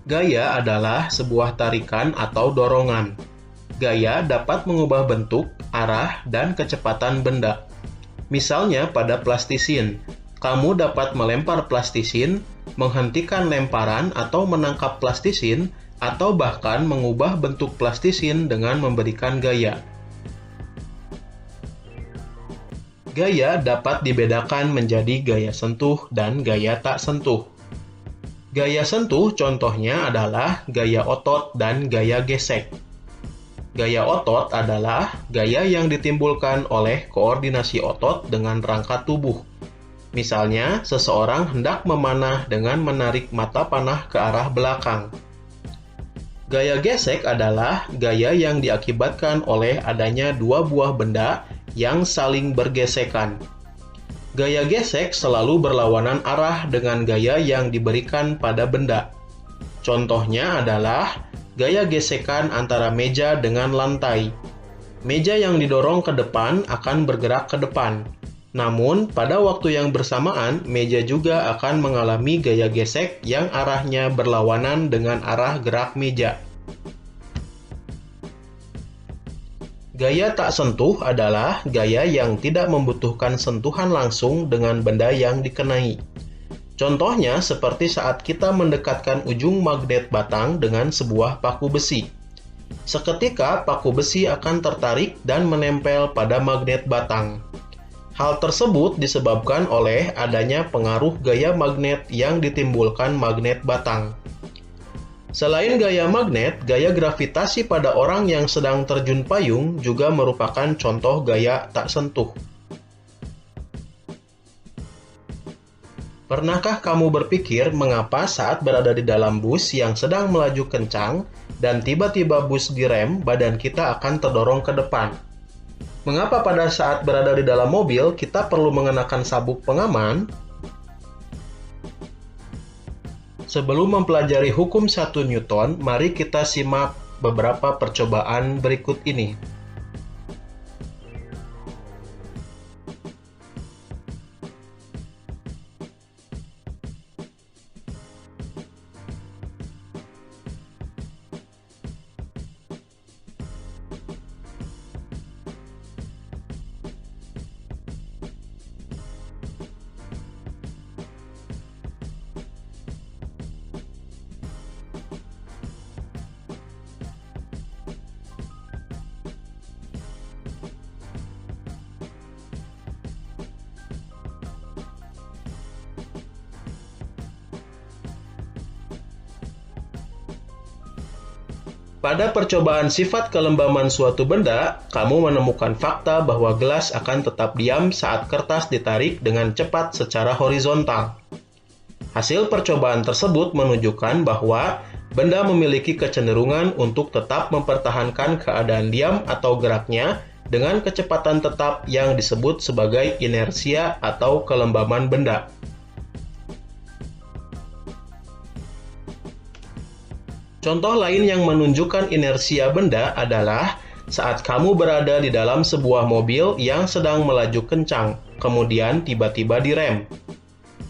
Gaya adalah sebuah tarikan atau dorongan. Gaya dapat mengubah bentuk, arah, dan kecepatan benda. Misalnya pada plastisin, kamu dapat melempar plastisin, menghentikan lemparan atau menangkap plastisin, atau bahkan mengubah bentuk plastisin dengan memberikan gaya. Gaya dapat dibedakan menjadi gaya sentuh dan gaya tak sentuh. Gaya sentuh contohnya adalah gaya otot dan gaya gesek. Gaya otot adalah gaya yang ditimbulkan oleh koordinasi otot dengan rangka tubuh. Misalnya, seseorang hendak memanah dengan menarik mata panah ke arah belakang. Gaya gesek adalah gaya yang diakibatkan oleh adanya dua buah benda yang saling bergesekan. Gaya gesek selalu berlawanan arah dengan gaya yang diberikan pada benda. Contohnya adalah gaya gesekan antara meja dengan lantai. Meja yang didorong ke depan akan bergerak ke depan. Namun, pada waktu yang bersamaan, meja juga akan mengalami gaya gesek yang arahnya berlawanan dengan arah gerak meja. Gaya tak sentuh adalah gaya yang tidak membutuhkan sentuhan langsung dengan benda yang dikenai. Contohnya seperti saat kita mendekatkan ujung magnet batang dengan sebuah paku besi. Seketika paku besi akan tertarik dan menempel pada magnet batang. Hal tersebut disebabkan oleh adanya pengaruh gaya magnet yang ditimbulkan magnet batang. Selain gaya magnet, gaya gravitasi pada orang yang sedang terjun payung juga merupakan contoh gaya tak sentuh. Pernahkah kamu berpikir mengapa saat berada di dalam bus yang sedang melaju kencang dan tiba-tiba bus direm, badan kita akan terdorong ke depan? Mengapa pada saat berada di dalam mobil kita perlu mengenakan sabuk pengaman? Sebelum mempelajari hukum 1 Newton, mari kita simak beberapa percobaan berikut ini. Pada percobaan sifat kelembaman suatu benda, kamu menemukan fakta bahwa gelas akan tetap diam saat kertas ditarik dengan cepat secara horizontal. Hasil percobaan tersebut menunjukkan bahwa benda memiliki kecenderungan untuk tetap mempertahankan keadaan diam atau geraknya dengan kecepatan tetap yang disebut sebagai inersia atau kelembaman benda. Contoh lain yang menunjukkan inersia benda adalah saat kamu berada di dalam sebuah mobil yang sedang melaju kencang, kemudian tiba-tiba direm.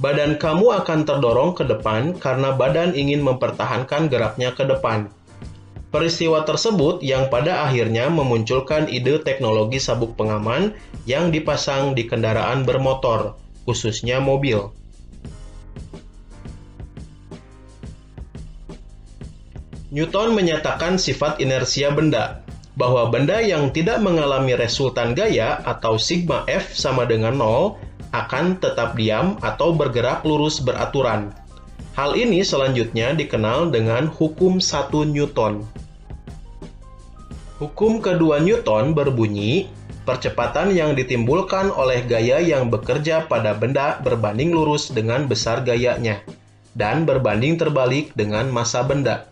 Badan kamu akan terdorong ke depan karena badan ingin mempertahankan geraknya ke depan. Peristiwa tersebut yang pada akhirnya memunculkan ide teknologi sabuk pengaman yang dipasang di kendaraan bermotor, khususnya mobil. Newton menyatakan sifat inersia benda, bahwa benda yang tidak mengalami resultan gaya atau sigma F sama dengan 0 akan tetap diam atau bergerak lurus beraturan. Hal ini selanjutnya dikenal dengan hukum 1 Newton. Hukum kedua Newton berbunyi, percepatan yang ditimbulkan oleh gaya yang bekerja pada benda berbanding lurus dengan besar gayanya, dan berbanding terbalik dengan massa benda.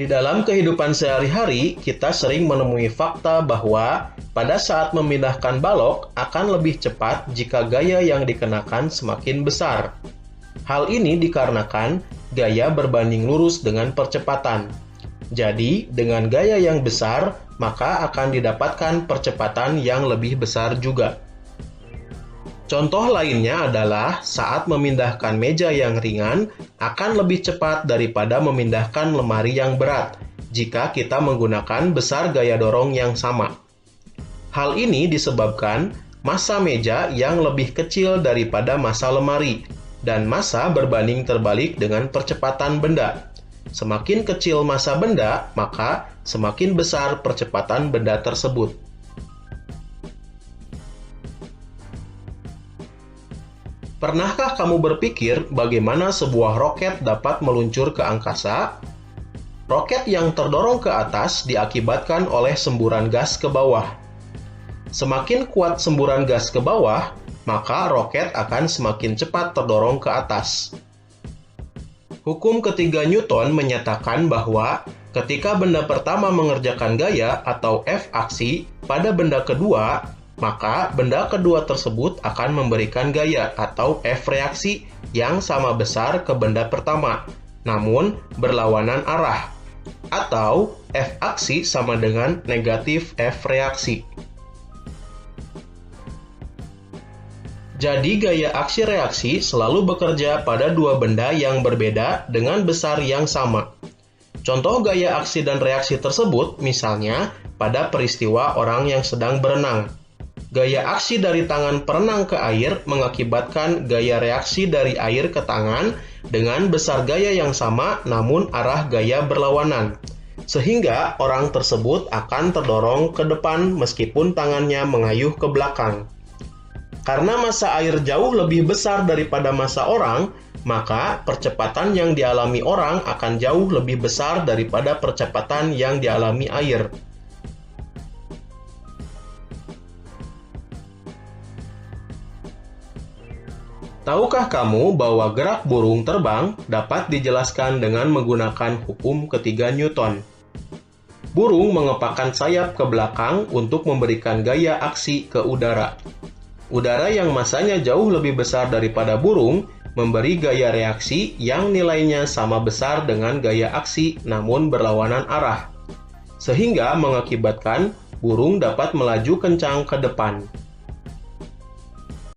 Di dalam kehidupan sehari-hari, kita sering menemui fakta bahwa pada saat memindahkan balok akan lebih cepat jika gaya yang dikenakan semakin besar. Hal ini dikarenakan gaya berbanding lurus dengan percepatan. Jadi, dengan gaya yang besar, maka akan didapatkan percepatan yang lebih besar juga. Contoh lainnya adalah saat memindahkan meja yang ringan akan lebih cepat daripada memindahkan lemari yang berat jika kita menggunakan besar gaya dorong yang sama. Hal ini disebabkan massa meja yang lebih kecil daripada massa lemari, dan massa berbanding terbalik dengan percepatan benda. Semakin kecil massa benda, maka semakin besar percepatan benda tersebut. Pernahkah kamu berpikir bagaimana sebuah roket dapat meluncur ke angkasa? Roket yang terdorong ke atas diakibatkan oleh semburan gas ke bawah. Semakin kuat semburan gas ke bawah, maka roket akan semakin cepat terdorong ke atas. Hukum ketiga Newton menyatakan bahwa ketika benda pertama mengerjakan gaya atau F aksi pada benda kedua, maka benda kedua tersebut akan memberikan gaya atau F reaksi yang sama besar ke benda pertama, namun berlawanan arah, atau F aksi sama dengan negatif F reaksi. Jadi gaya aksi reaksi selalu bekerja pada dua benda yang berbeda dengan besar yang sama. Contoh gaya aksi dan reaksi tersebut misalnya pada peristiwa orang yang sedang berenang. Gaya aksi dari tangan perenang ke air mengakibatkan gaya reaksi dari air ke tangan dengan besar gaya yang sama namun arah gaya berlawanan. Sehingga orang tersebut akan terdorong ke depan meskipun tangannya mengayuh ke belakang. Karena massa air jauh lebih besar daripada massa orang, maka percepatan yang dialami orang akan jauh lebih besar daripada percepatan yang dialami air. Tahukah kamu bahwa gerak burung terbang dapat dijelaskan dengan menggunakan hukum ketiga Newton? Burung mengepakkan sayap ke belakang untuk memberikan gaya aksi ke udara. Udara yang massanya jauh lebih besar daripada burung memberi gaya reaksi yang nilainya sama besar dengan gaya aksi namun berlawanan arah, sehingga mengakibatkan burung dapat melaju kencang ke depan.